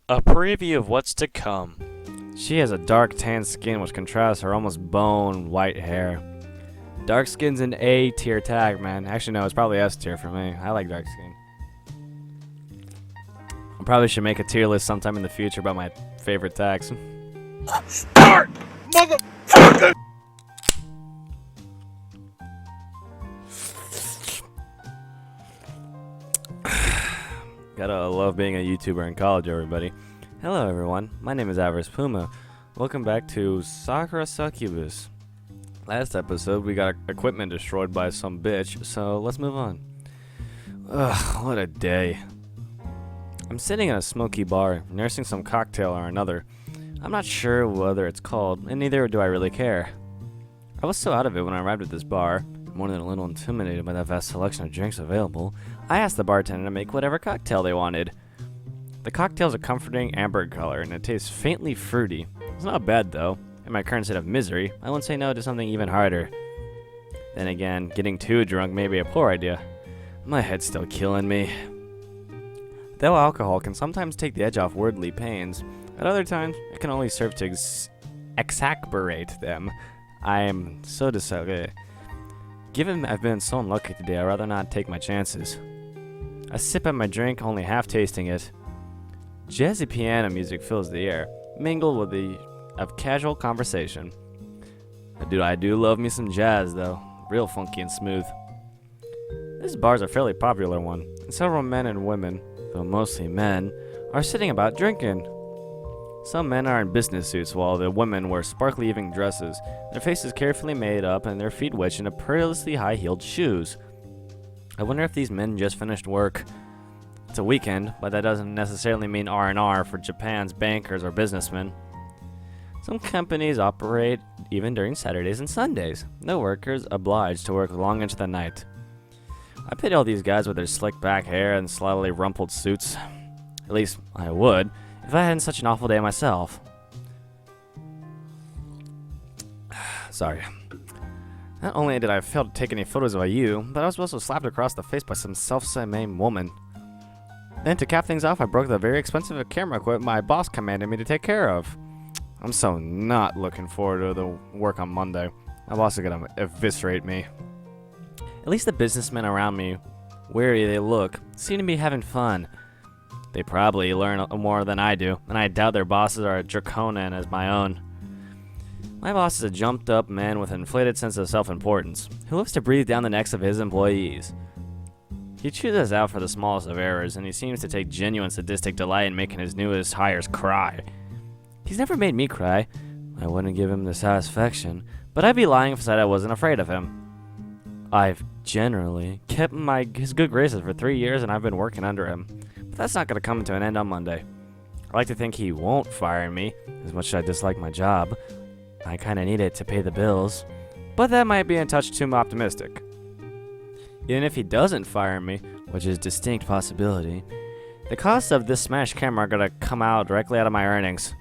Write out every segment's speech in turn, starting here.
A preview of what's to come. She has a dark tan skin which contrasts her almost bone white hair. Dark skin's an A tier tag, man. Actually, no, it's probably S tier for me. I like dark skin. I probably should make a tier list sometime in the future about my favorite tags. Start, motherfucker! Gotta love being a YouTuber in college, everybody. Hello, everyone. My name is Avarice Puma. Welcome back to Sakura Succubus. Last episode, we got equipment destroyed by some bitch, so let's move on. Ugh, what a day. I'm sitting in a smoky bar, nursing some cocktail or another. I'm not sure whether it's called, and neither do I really care. I was so out of it when I arrived at this bar, more than a little intimidated by that vast selection of drinks available. I asked the bartender to make whatever cocktail they wanted. The cocktail's a comforting amber color, and it tastes faintly fruity. It's not bad, though. In my current state of misery, I won't say no to something even harder. Then again, getting too drunk may be a poor idea. My head's still killing me. Though alcohol can sometimes take the edge off worldly pains, at other times, it can only serve to exacerbate them. I am so decided. Given I've been so unlucky today, I'd rather not take my chances. I sip at my drink, only half tasting it. Jazzy piano music fills the air, mingled with the of casual conversation. I do love me some jazz, though. Real funky and smooth. This bar's a fairly popular one, and several men and women, though mostly men, are sitting about drinking. Some men are in business suits, while the women wear sparkly evening dresses, their faces carefully made up and their feet wedged into perilously high-heeled shoes. I wonder if these men just finished work. It's a weekend, but that doesn't necessarily mean R&R for Japan's bankers or businessmen. Some companies operate even during Saturdays and Sundays. No workers obliged to work long into the night. I pity all these guys with their slick back hair and slightly rumpled suits. At least, I would, if I hadn't such an awful day myself. Sorry. Not only did I fail to take any photos of you, but I was also slapped across the face by some self-same woman. Then to cap things off, I broke the very expensive camera equipment my boss commanded me to take care of. I'm so not looking forward to the work on Monday. My boss is gonna eviscerate me. At least the businessmen around me, weary they look, seem to be having fun. They probably learn more than I do, and I doubt their bosses are as draconian as my own. My boss is a jumped-up man with an inflated sense of self-importance, who loves to breathe down the necks of his employees. He chews us out for the smallest of errors, and he seems to take genuine sadistic delight in making his newest hires cry. He's never made me cry. I wouldn't give him the satisfaction, but I'd be lying if I said I wasn't afraid of him. I've generally kept his good graces for 3 years, and I've been working under him. But that's not going to come to an end on Monday. I like to think he won't fire me, as much as I dislike my job. I kind of need it to pay the bills, but that might be a touch too optimistic. Even if he doesn't fire me, which is a distinct possibility, the costs of this smashed camera are going to come out directly out of my earnings.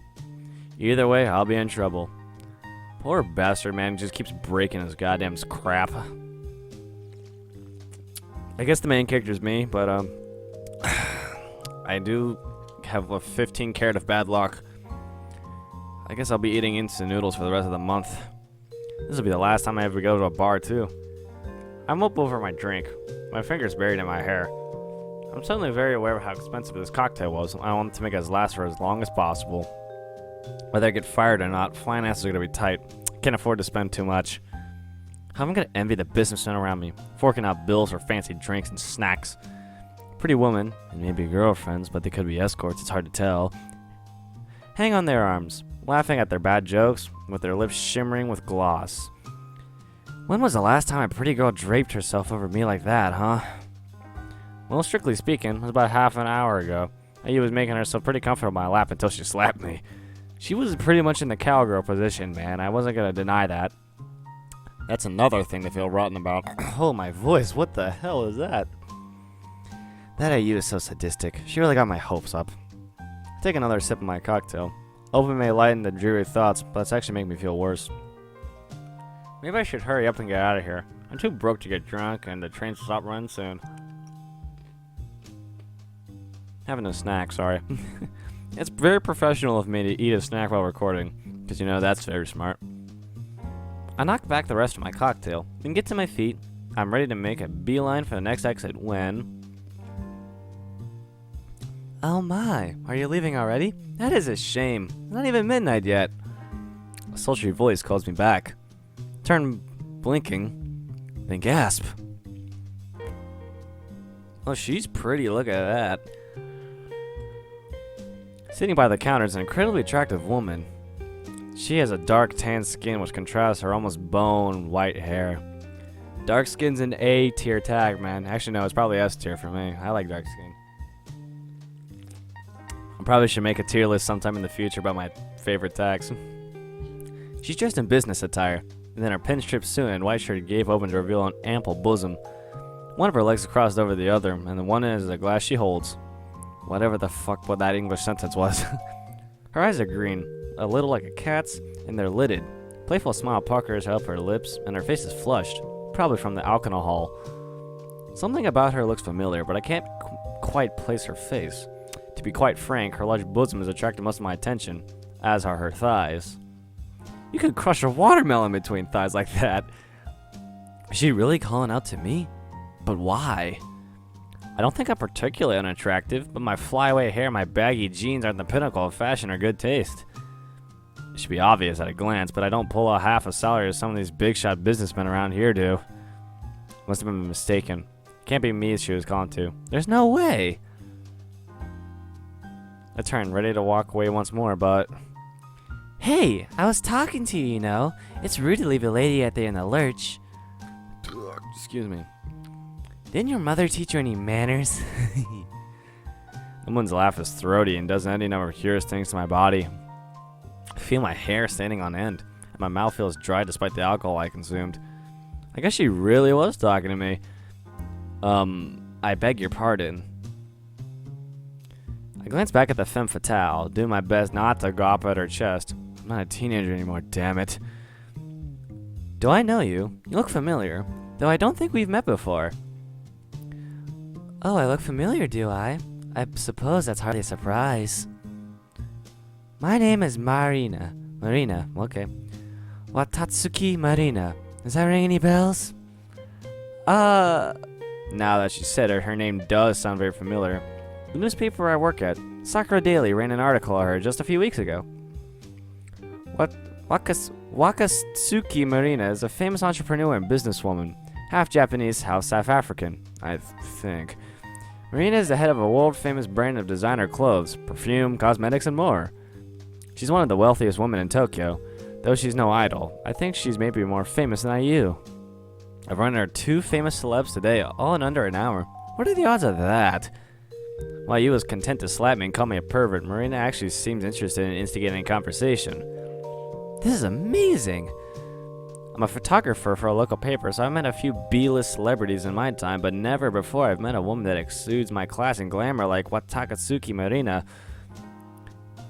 Either way, I'll be in trouble. Poor bastard, man, just keeps breaking his goddamn crap. I guess the main character is me, but I do have a 15 carat of bad luck. I guess I'll be eating instant noodles for the rest of the month. This will be the last time I ever go to a bar, too. I'm up over my drink. My finger's buried in my hair. I'm suddenly very aware of how expensive this cocktail was, and I want to make it last for as long as possible. Whether I get fired or not, finances are going to be tight. Can't afford to spend too much. How am I going to envy the businessmen around me, forking out bills for fancy drinks and snacks? Pretty women, and maybe girlfriends, but they could be escorts, it's hard to tell, hang on their arms, laughing at their bad jokes, with their lips shimmering with gloss. When was the last time a pretty girl draped herself over me like that, huh? Well, strictly speaking, it was about half an hour ago. She was making herself pretty comfortable on my lap until she slapped me. She was pretty much in the cowgirl position, man. I wasn't gonna deny that. That's another thing to feel rotten about. Oh, my voice. What the hell is that? That IU is so sadistic. She really got my hopes up. I take another sip of my cocktail. Hoping may lighten the dreary thoughts, but it's actually making me feel worse. Maybe I should hurry up and get out of here. I'm too broke to get drunk, and the train will stop running soon. Having a snack, sorry. It's very professional of me to eat a snack while recording, because you know that's very smart. I knock back the rest of my cocktail and get to my feet. I'm ready to make a beeline for the next exit when... Oh my, are you leaving already? That is a shame. It's not even midnight yet. A sultry voice calls me back. Turn blinking, then gasp. Oh, she's pretty, look at that. Sitting by the counter is an incredibly attractive woman. She has a dark tan skin which contrasts her almost bone white hair. Dark skin's an A tier tag, man. Actually, no, it's probably S tier for me. I like dark skin. I probably should make a tier list sometime in the future about my favorite tags. She's dressed in business attire, and then her pinstriped suit and white shirt gave open to reveal an ample bosom. One of her legs is crossed over the other, and the one end is a glass she holds. Whatever the fuck what that English sentence was. Her eyes are green, a little like a cat's, and they're lidded. Playful smile puckers up her lips, and her face is flushed, probably from the alcohol. Something about her looks familiar, but I can't quite place her face. To be quite frank, her large bosom has attracted most of my attention, as are her thighs. You could crush a watermelon between thighs like that. Is she really calling out to me? But why? I don't think I'm particularly unattractive, but my flyaway hair and my baggy jeans aren't the pinnacle of fashion or good taste. It should be obvious at a glance, but I don't pull a half a salary as some of these big-shot businessmen around here do. Must have been mistaken. Can't be me she was calling to. There's no way! I turn, ready to walk away once more, but... Hey, I was talking to you, you know. It's rude to leave a lady out there in the lurch. Excuse me. Didn't your mother teach you any manners? Someone's laugh is throaty and does any number of curious things to my body. I feel my hair standing on end, and my mouth feels dry despite the alcohol I consumed. I guess she really was talking to me. I beg your pardon. I glance back at the femme fatale, doing my best not to gawp at her chest. I'm not a teenager anymore, damn it. Do I know you? You look familiar, though I don't think we've met before. Oh, I look familiar, do I? I suppose that's hardly a surprise. My name is Marina. Marina, okay. Watatsuki Marina. Does that ring any bells? Now that she said it, her name does sound very familiar. The newspaper I work at, Sakura Daily, ran an article on her just a few weeks ago. Wakatsuki Marina is a famous entrepreneur and businesswoman, half Japanese, half South African, I think. Marina is the head of a world-famous brand of designer clothes, perfume, cosmetics, and more. She's one of the wealthiest women in Tokyo, though she's no idol. I think she's maybe more famous than IU. I've run into 2 famous celebs today, all in under an hour. What are the odds of that? While you was content to slap me and call me a pervert, Marina actually seems interested in instigating conversation. This is amazing! I'm a photographer for a local paper, so I've met a few B-list celebrities in my time, but never before I've met a woman that exudes my class and glamour like Watakatsuki Marina.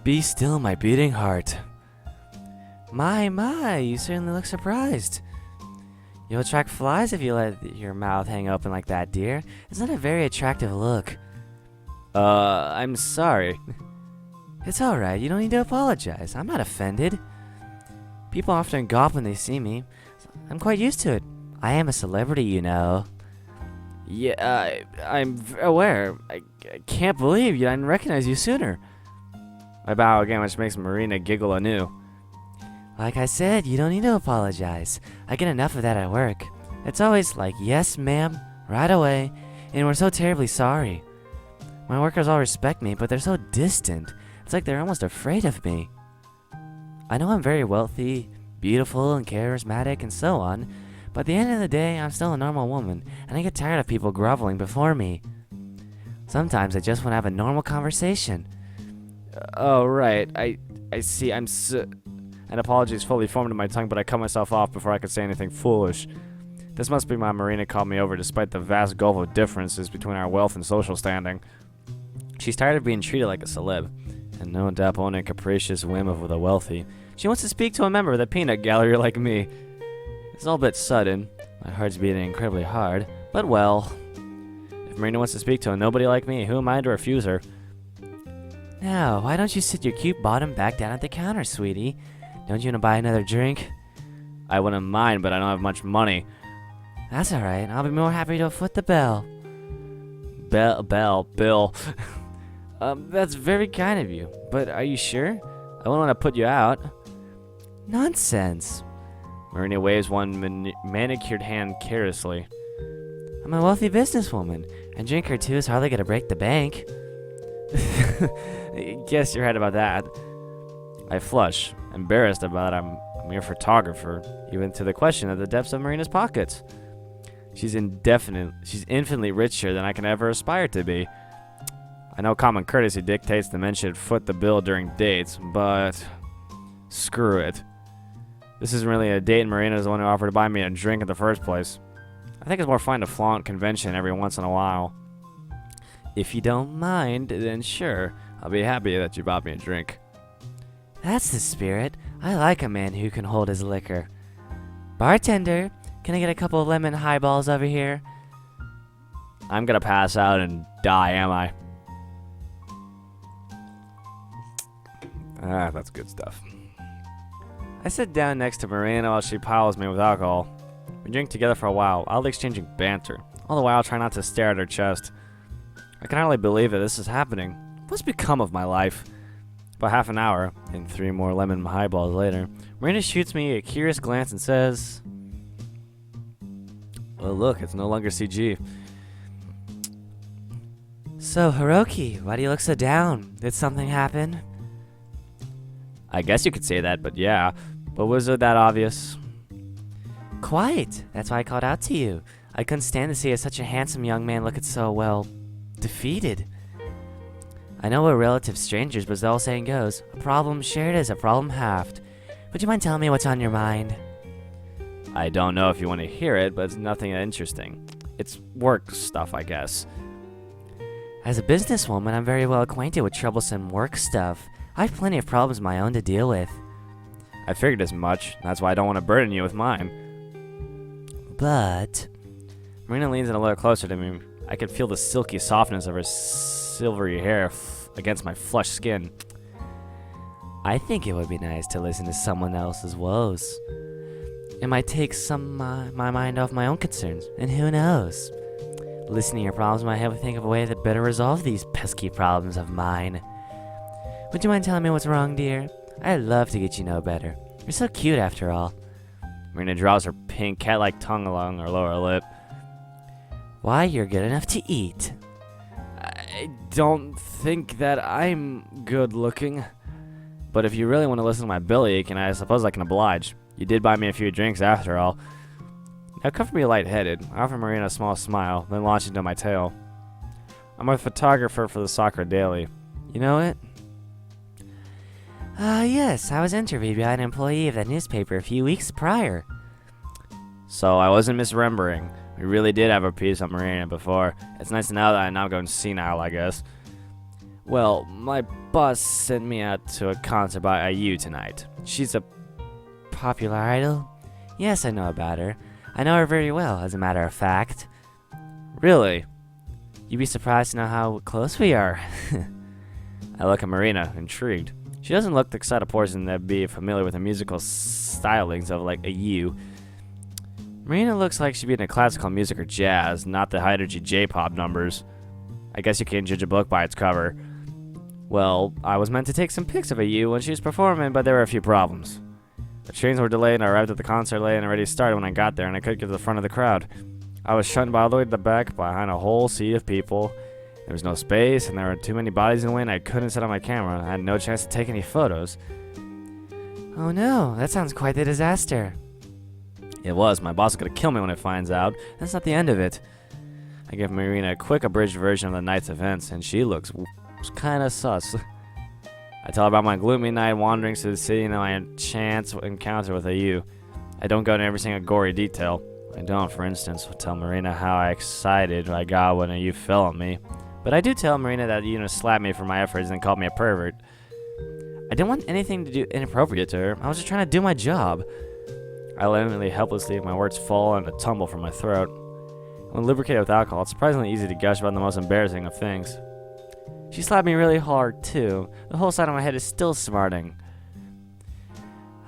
Be still, my beating heart. My, you certainly look surprised. You'll attract flies if you let your mouth hang open like that, dear. It's not a very attractive look. I'm sorry. It's alright, you don't need to apologize. I'm not offended. People often gawp when they see me. I'm quite used to it. I am a celebrity, you know. Yeah, I'm aware. I can't believe I didn't recognize you sooner. I bow again, which makes Marina giggle anew. Like I said, you don't need to apologize. I get enough of that at work. It's always like, yes, ma'am, right away, and we're so terribly sorry. My workers all respect me, but they're so distant. It's like they're almost afraid of me. I know I'm very wealthy, beautiful, and charismatic, and so on, but at the end of the day, I'm still a normal woman, and I get tired of people groveling before me. Sometimes I just want to have a normal conversation. Oh, right. I see. An apology is fully formed in my tongue, but I cut myself off before I could say anything foolish. This must be why Marina called me over despite the vast gulf of differences between our wealth and social standing. She's tired of being treated like a celeb, and no doubt on a capricious whim of the wealthy. She wants to speak to a member of the peanut gallery like me. It's all a bit sudden. My heart's beating incredibly hard, but well. If Marina wants to speak to a nobody like me, who am I to refuse her? Now, why don't you sit your cute bottom back down at the counter, sweetie? Don't you want to buy another drink? I wouldn't mind, but I don't have much money. That's alright, I'll be more happy to foot the bill. Bill. That's very kind of you, but are you sure? I wouldn't want to put you out. Nonsense. Marina waves one manicured hand carelessly. I'm a wealthy businesswoman, and drink or two is hardly gonna break the bank. Guess you're right about that. I flush, embarrassed about I'm a mere photographer, even to the question of the depths of Marina's pockets. She's infinitely richer than I can ever aspire to be. I know common courtesy dictates the men should foot the bill during dates, but screw it. This isn't really a date, and Marina's the one who offered to buy me a drink in the first place. I think it's more fun to flaunt convention every once in a while. If you don't mind, then sure, I'll be happy that you bought me a drink. That's the spirit. I like a man who can hold his liquor. Bartender, can I get a couple of lemon highballs over here? I'm gonna pass out and die, am I? Ah, that's good stuff. I sit down next to Marina while she piles me with alcohol. We drink together for a while, oddly exchanging banter, all the while trying not to stare at her chest. I can hardly believe that this is happening. What's become of my life? About half an hour, and 3 more lemon highballs later, Marina shoots me a curious glance and says, "Well, look, it's no longer CG." So, Hiroki, why do you look so down? Did something happen? I guess you could say that, but yeah. But was it that obvious? Quite. That's why I called out to you. I couldn't stand to see such a handsome young man looking so, well, defeated. I know we're relative strangers, but as the old saying goes, a problem shared is a problem halved. Would you mind telling me what's on your mind? I don't know if you want to hear it, but it's nothing interesting. It's work stuff, I guess. As a businesswoman, I'm very well acquainted with troublesome work stuff. I have plenty of problems of my own to deal with. I figured as much. That's why I don't want to burden you with mine. But... Marina leans in a little closer to me. I could feel the silky softness of her silvery hair against my flushed skin. I think it would be nice to listen to someone else's woes. It might take my mind off my own concerns, and who knows? Listening to your problems might help me think of a way to better resolve these pesky problems of mine. Would you mind telling me what's wrong, dear? I'd love to get you know better. You're so cute after all. Marina draws her pink cat-like tongue along her lower lip. Why, you're good enough to eat. I don't think that I'm good looking. But if you really want to listen to my belly ache, and I suppose I can oblige. You did buy me a few drinks after all. Now cover me lightheaded. I offer Marina a small smile, then launch into my tale. I'm a photographer for the Sakura Daily. You know it? Yes, I was interviewed by an employee of that newspaper a few weeks prior. So I wasn't misremembering. We really did have a piece on Marina before. It's nice to know that I'm now going senile, I guess. Well, my boss sent me out to a concert by IU tonight. She's a popular idol? Yes, I know about her. I know her very well, as a matter of fact. Really? You'd be surprised to know how close we are. I look at Marina, intrigued. She doesn't look the kind of person that'd be familiar with the musical stylings of like IU. Marina looks like she'd be into classical music or jazz, not the high-energy J-pop numbers. I guess you can't judge a book by its cover. Well, I was meant to take some pics of IU when she was performing, but there were a few problems. The trains were delayed, and I arrived at the concert late and already started when I got there, and I couldn't get to the front of the crowd. I was shunned by all the way to the back behind a whole sea of people. There was no space, and there were too many bodies in the way, and I couldn't set up my camera. I had no chance to take any photos. Oh no, that sounds quite the disaster. It was. My boss is going to kill me when it finds out. That's not the end of it. I give Marina a quick abridged version of the night's events, and she looks kind of sus. I tell her about my gloomy night wanderings through the city and my chance encounter with IU. I don't go into every single gory detail. I don't, for instance, tell Marina how excited I got when IU fell on me. But I do tell Marina that slapped me for my efforts and called me a pervert. I didn't want anything to do inappropriate to her. I was just trying to do my job. I lamentably, helplessly, my words fall and a tumble from my throat. When lubricated with alcohol, it's surprisingly easy to gush about the most embarrassing of things. She slapped me really hard, too. The whole side of my head is still smarting.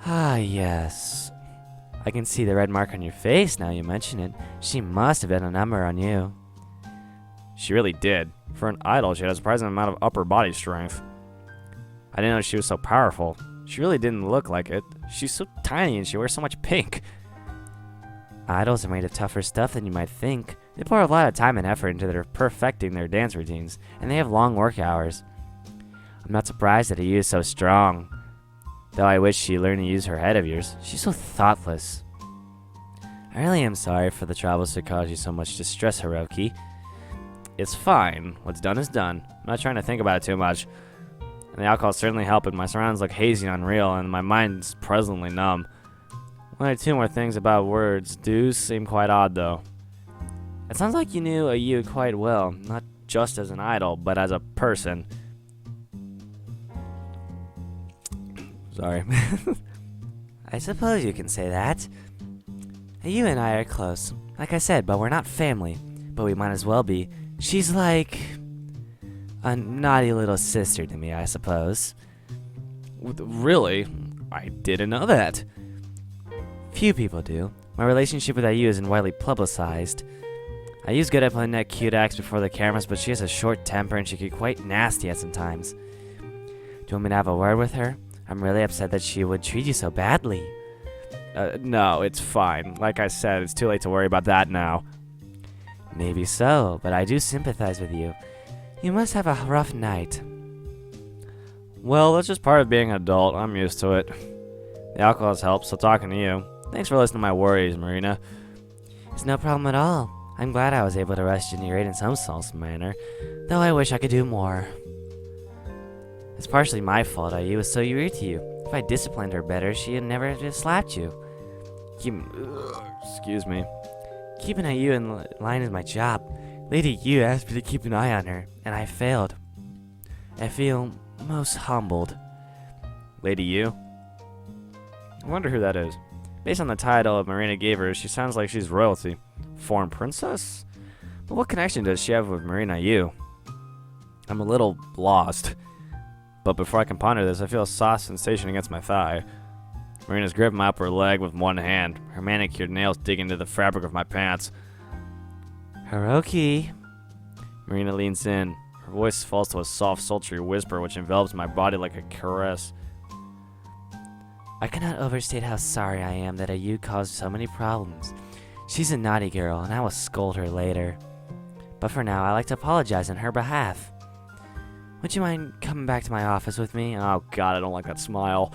Ah, yes. I can see the red mark on your face now you mention it. She must have done a number on you. She really did. For an idol, she had a surprising amount of upper body strength. I didn't know she was so powerful. She really didn't look like it. She's so tiny and she wears so much pink. Idols are made of tougher stuff than you might think. They pour a lot of time and effort into their perfecting their dance routines, and they have long work hours. I'm not surprised that Ayu is so strong. Though I wish she learned to use her head of yours. She's so thoughtless. I really am sorry for the troubles to cause you so much distress, Hiroki. It's fine. What's done is done. I'm not trying to think about it too much. And the alcohol's certainly helping. My surroundings look hazy and unreal, and my mind's presently numb. One or two more things about words do seem quite odd, though. It sounds like you knew Ayu quite well, not Just as an idol, but as a person. Sorry. I suppose you can say that. You and I are close, like I said, but we're not family. But we might as well be. She's like a naughty little sister to me, I suppose. Really? I didn't know that. Few people do. My relationship with Ayu isn't widely publicized. Ayu's good at playing that cute acts before the cameras, but she has a short temper and she can get quite nasty at some times. Do you want me to have a word with her? I'm really upset that she would treat you so badly. No, it's fine. Like I said, it's too late to worry about that now. Maybe so, but I do sympathize with you. You must have a rough night. Well, that's just part of being an adult. I'm used to it. The alcohol has helped, so talking to you. Thanks for listening to my worries, Marina. It's no problem at all. I'm glad I was able to rescue your aid in some manner, though I wish I could do more. It's partially my fault Ayu was so rude to you. If I disciplined her better, she would never have just slapped you. Excuse me. Keeping Ayu in line is my job. Lady Yu asked me to keep an eye on her, and I failed. I feel most humbled. Lady Yu? I wonder who that is. Based on the title Marina gave her, she sounds like she's royalty. Foreign princess? But what connection does she have with Marina Yu? I'm a little lost. But before I can ponder this, I feel a soft sensation against my thigh. Marina's gripping my upper leg with one hand. Her manicured nails dig into the fabric of my pants. Hiroki. Marina leans in. Her voice falls to a soft, sultry whisper which envelops my body like a caress. I cannot overstate how sorry I am that Ayu caused so many problems. She's a naughty girl, and I will scold her later. But for now, I'd like to apologize on her behalf. Would you mind coming back to my office with me? Oh god, I don't like that smile.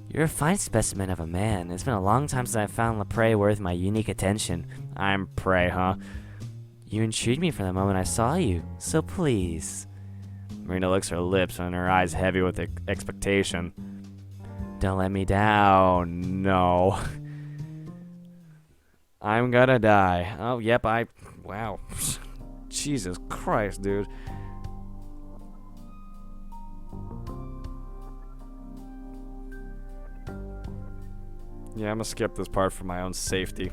You're a fine specimen of a man. It's been a long time since I found prey worth my unique attention. I'm prey, huh? You intrigued me from the moment I saw you, so please. Marina licks her lips and her eyes heavy with expectation. Don't let me down. No. I'm gonna die. Oh, yep, wow. Jesus Christ, dude. Yeah, I'm gonna skip this part for my own safety.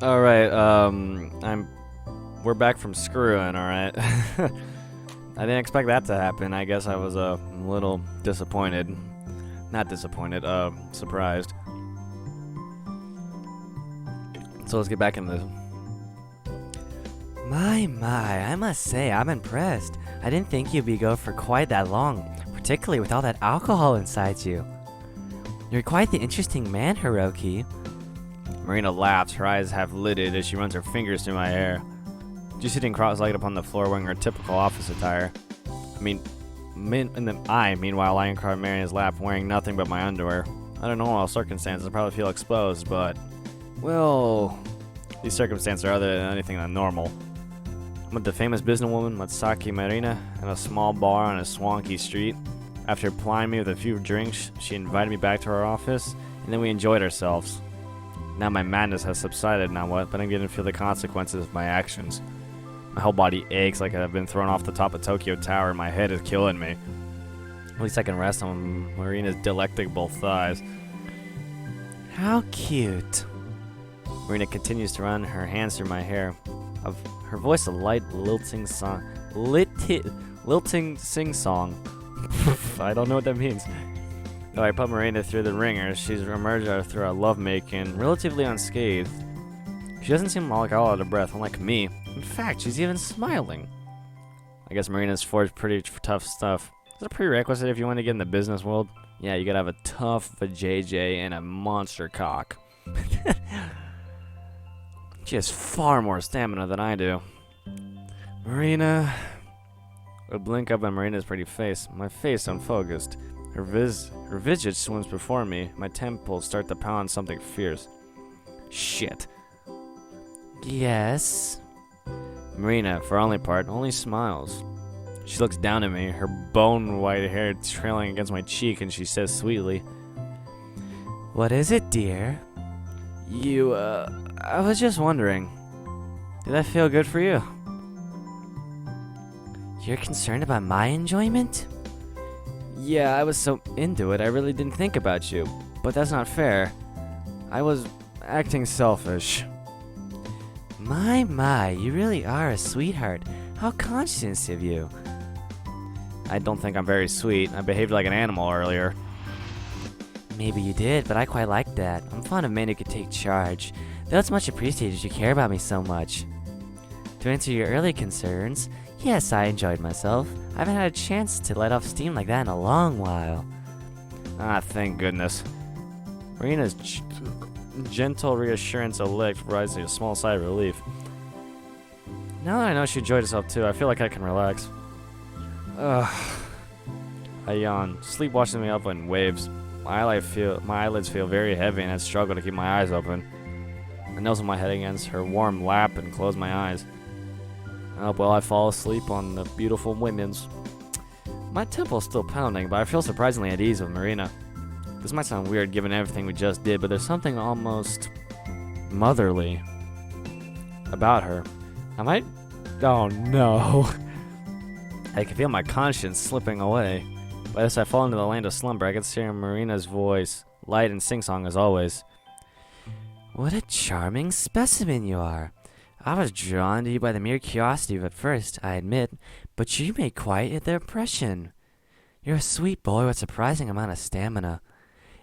Alright, we're back from screwing, alright? I didn't expect that to happen. I guess I was a little disappointed. Not disappointed, surprised. So let's get back into this. My, I must say, I'm impressed. I didn't think you'd be go for quite that long, particularly with all that alcohol inside you. You're quite the interesting man, Hiroki. Marina laughs, her eyes half lidded as she runs her fingers through my hair. She's sitting cross-legged upon the floor wearing her typical office attire. Meanwhile, lying across Marina's lap wearing nothing but my underwear. Under normal circumstances, I probably feel exposed, but... well... these circumstances are other than anything than normal. I'm with the famous businesswoman Matsaki Marina in a small bar on a swanky street. After plying me with a few drinks, she invited me back to her office, and then we enjoyed ourselves. Now my madness has subsided but I'm getting to feel the consequences of my actions. My whole body aches like I've been thrown off the top of Tokyo Tower and my head is killing me. At least I can rest on Marina's delectable thighs. How cute. Marina continues to run her hands through my hair. Of her voice a light, lilting sing-song. I don't know what that means. Though I put Marina through the ringer, she's emerged through our lovemaking relatively unscathed. She doesn't seem like all out of breath, unlike me. In fact, she's even smiling. I guess Marina's forged pretty tough stuff. Is that a prerequisite if you want to get in the business world? Yeah, you gotta have a tough vajayjay and a monster cock. She has far more stamina than I do. Marina. I blink up at Marina's pretty face. My face unfocused. Her visage swims before me. My temples start to pound something fierce. Shit. Yes? Marina, for only part, only smiles. She looks down at me, her bone white hair trailing against my cheek, and she says sweetly, What is it, dear? I was just wondering, did that feel good for you? You're concerned about my enjoyment? Yeah, I was so into it, I really didn't think about you. But that's not fair. I was acting selfish. My, you really are a sweetheart. How conscious of you. I don't think I'm very sweet. I behaved like an animal earlier. Maybe you did, but I quite like that. I'm fond of men who can take charge. Though it's much appreciated you care about me so much. To answer your early concerns, yes, I enjoyed myself. I haven't had a chance to let off steam like that in a long while. Ah, thank goodness. Marina's gentle reassurance alike provides me a small sigh of relief. Now that I know she enjoyed herself too, I feel like I can relax. Ugh. I yawn, sleep washing me up in waves. My eyelids feel very heavy and I struggle to keep my eyes open. I nuzzle my head against her warm lap and close my eyes. Oh, well, I fall asleep on the beautiful women's. My temple's still pounding, but I feel surprisingly at ease with Marina. This might sound weird given everything we just did, but there's something almost motherly about her. Oh no. I can feel my conscience slipping away. But as I fall into the land of slumber, I can hear Marina's voice, light and sing-song as always. What a charming specimen you are. I was drawn to you by the mere curiosity at first, I admit, but you made quite the impression. You're a sweet boy with surprising amount of stamina,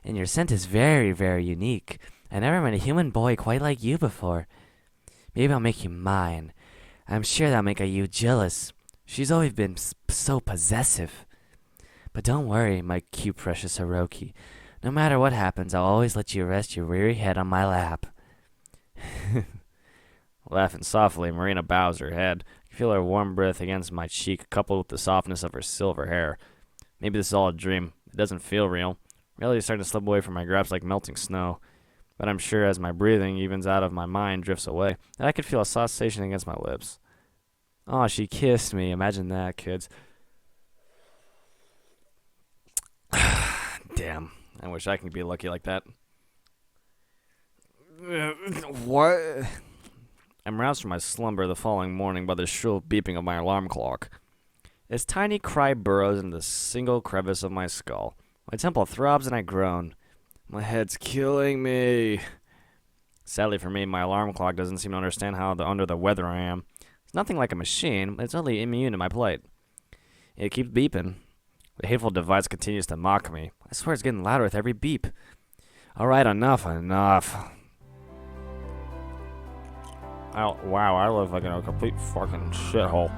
and your scent is very, very unique. I never met a human boy quite like you before. Maybe I'll make you mine. I'm sure that'll make you jealous. She's always been so possessive. But don't worry, my cute precious Hiroki. No matter what happens, I'll always let you rest your weary head on my lap. Laughing softly, Marina bows her head. I feel her warm breath against my cheek, coupled with the softness of her silver hair. Maybe this is all a dream. It doesn't feel real. Reality is starting to slip away from my grasp like melting snow. But I'm sure as my breathing evens out of my mind drifts away, that I could feel a soft sensation against my lips. Oh, she kissed me. Imagine that, kids. Damn. I wish I could be lucky like that. What? I'm roused from my slumber the following morning by the shrill beeping of my alarm clock. Its tiny cry burrows into the single crevice of my skull. My temple throbs and I groan. My head's killing me. Sadly for me, my alarm clock doesn't seem to understand how under the weather I am. It's nothing like a machine, but it's only immune to my plight. It keeps beeping. The hateful device continues to mock me. I swear it's getting louder with every beep. Alright, enough. Wow, I live like in a complete fucking shithole.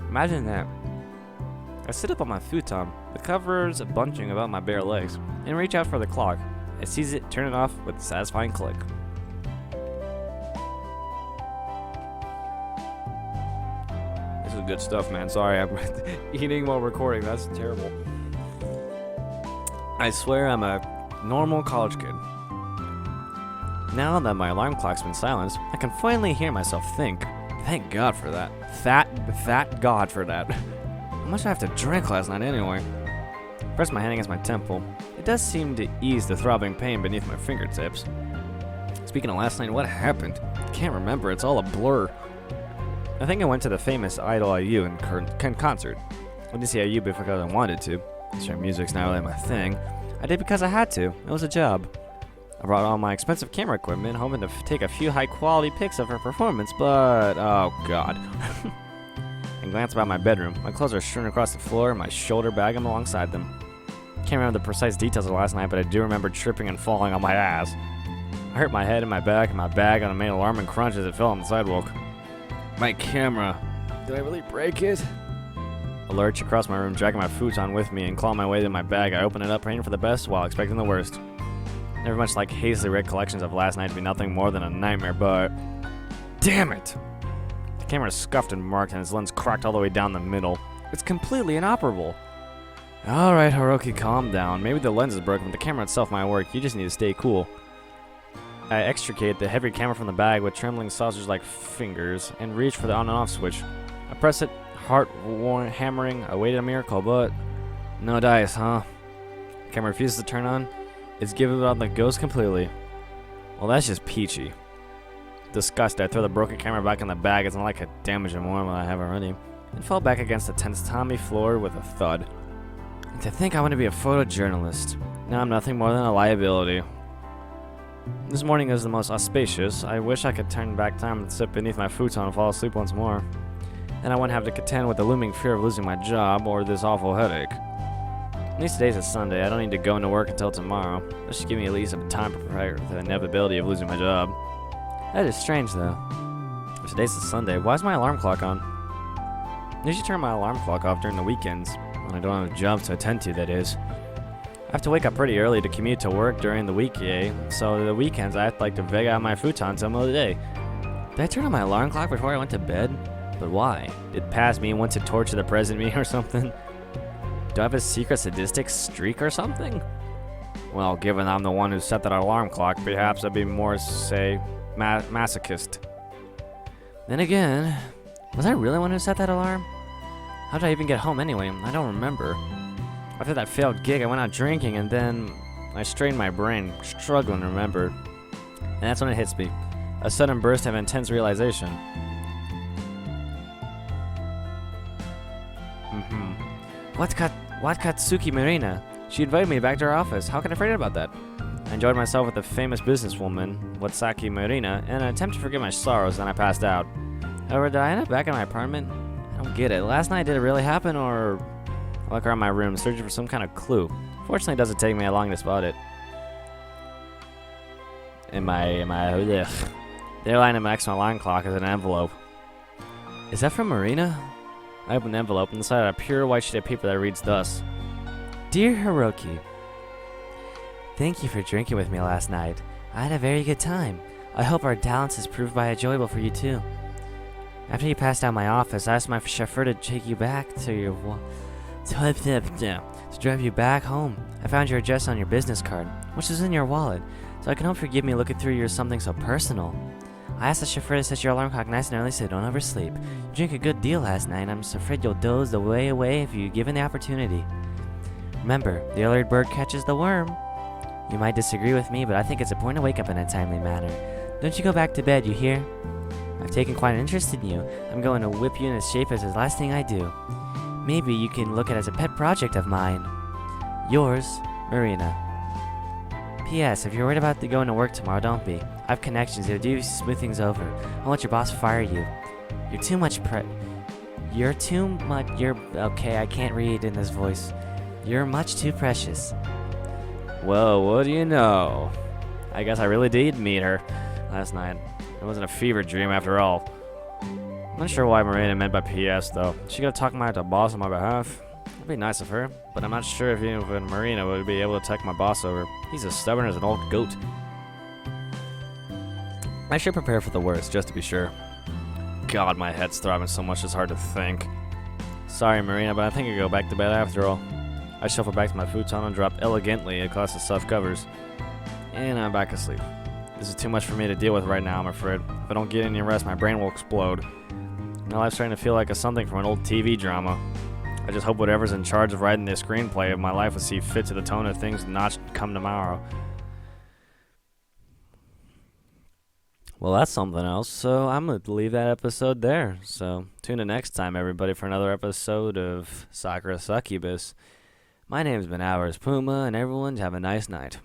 Imagine that. I sit up on my futon, the covers bunching about my bare legs, and reach out for the clock. I seize it, turn it off with a satisfying click. This is good stuff, man. Sorry, I'm eating while recording. That's terrible. I swear I'm a normal college kid. Now that my alarm clock's been silenced, I can finally hear myself think. Thank God for that. That God for that. How much I have to drink last night anyway? Press my hand against my temple. It does seem to ease the throbbing pain beneath my fingertips. Speaking of last night, what happened? I can't remember. It's all a blur. I think I went to the famous Idol IU in concert. I didn't see IU because I wanted to. Sure, music's not really my thing. I did because I had to. It was a job. I brought all my expensive camera equipment, hoping to take a few high-quality pics of her performance, but oh god. I glanced about my bedroom. My clothes are strewn across the floor, and my shoulder bag alongside them. Can't remember the precise details of last night, but I do remember tripping and falling on my ass. I hurt my head and my back, and my bag on a main alarming crunch as it fell on the sidewalk. My camera. Did I really break it? I lurched across my room, dragging my futon with me, and clawing my way to my bag. I opened it up, praying for the best while expecting the worst. Never much like hazily recollections of last night to be nothing more than a nightmare, but damn it! The camera is scuffed and marked, and its lens cracked all the way down the middle. It's completely inoperable. Alright, Hiroki, calm down. Maybe the lens is broken, but the camera itself might work. You just need to stay cool. I extricate the heavy camera from the bag with trembling sausage-like fingers and reach for the on and off switch. I press it, heart hammering. I waited a miracle, but no dice, huh? The camera refuses to turn on. It's given up the ghost completely. Well, that's just peachy. Disgusted, I throw the broken camera back in the bag. It's not like I damage it more than I have already. It fell back against the tatami floor with a thud. And to think I want to be a photojournalist. Now I'm nothing more than a liability. This morning is the most auspicious. I wish I could turn back time and sit beneath my futon and fall asleep once more. Then I wouldn't have to contend with the looming fear of losing my job or this awful headache. At least today's a Sunday. I don't need to go into work until tomorrow. That should give me at least some time to prepare for the inevitability of losing my job. That is strange, though. If today's a Sunday, why is my alarm clock on? I usually turn my alarm clock off during the weekends, when I don't have a job to attend to, that is. I have to wake up pretty early to commute to work during the weekday, so the weekends I have to to veg out my futon till the middle of the day. Did I turn on my alarm clock before I went to bed? But why? Did past me want to torture the present me or something? Do I have a secret sadistic streak or something? Well, given I'm the one who set that alarm clock, perhaps I'd be more, say, masochist. Then again, was I really the one who set that alarm? How did I even get home anyway? I don't remember. After that failed gig, I went out drinking, and then I strained my brain, struggling to remember. And that's when it hits me. A sudden burst of intense realization. What Katsuki Marina? She invited me back to her office. How can I forget about that? I enjoyed myself with the famous businesswoman, Watsaki Marina, in an attempt to forget my sorrows, then I passed out. However, did I end up back in my apartment? I don't get it. Last night, did it really happen, or... I look around my room, searching for some kind of clue. Fortunately, it doesn't take me long to spot it. Ugh. There lying next to my alarm clock is an envelope. Is that from Marina? I open the envelope and inside a pure white sheet of paper that reads thus. Dear Hiroki, thank you for drinking with me last night. I had a very good time. I hope our talents has proved enjoyable for you too. After you passed out my office, I asked my chauffeur to take you back to your to drive you back home. I found your address on your business card, which is in your wallet, so I can hope you forgive me looking through your something so personal. I asked the chauffeur to set your alarm clock nice and early so don't oversleep. You drank a good deal last night, and I'm so afraid you'll doze the way away if you're given the opportunity. Remember, the earlier bird catches the worm. You might disagree with me, but I think it's important to wake up in a timely manner. Don't you go back to bed, you hear? I've taken quite an interest in you. I'm going to whip you in a shape as the last thing I do. Maybe you can look at it as a pet project of mine. Yours, Marina. P.S. If you're worried about going to work tomorrow, don't be. I have connections. They'll do smooth things over. I'll let your boss fire you. You're too much okay, I can't read in this voice. You're much too precious. Well, what do you know? I guess I really did meet her last night. It wasn't a fever dream after all. I'm not sure why Marina meant by P.S. though. She could have talked to my boss on my behalf. It'd be nice of her, but I'm not sure if even Marina would be able to take my boss over. He's as stubborn as an old goat. I should prepare for the worst, just to be sure. God, my head's throbbing so much it's hard to think. Sorry, Marina, but I think I'll go back to bed after all. I shuffle back to my futon and drop elegantly across the soft covers. And I'm back asleep. This is too much for me to deal with right now, I'm afraid. If I don't get any rest, my brain will explode. My life's starting to feel like something from an old TV drama. I just hope whatever's in charge of writing the screenplay of my life will see fit to the tone of things not come tomorrow. Well, that's something else, so I'm going to leave that episode there. So tune in next time, everybody, for another episode of Sakura Succubus. My name's been Hours Puma, and everyone have a nice night.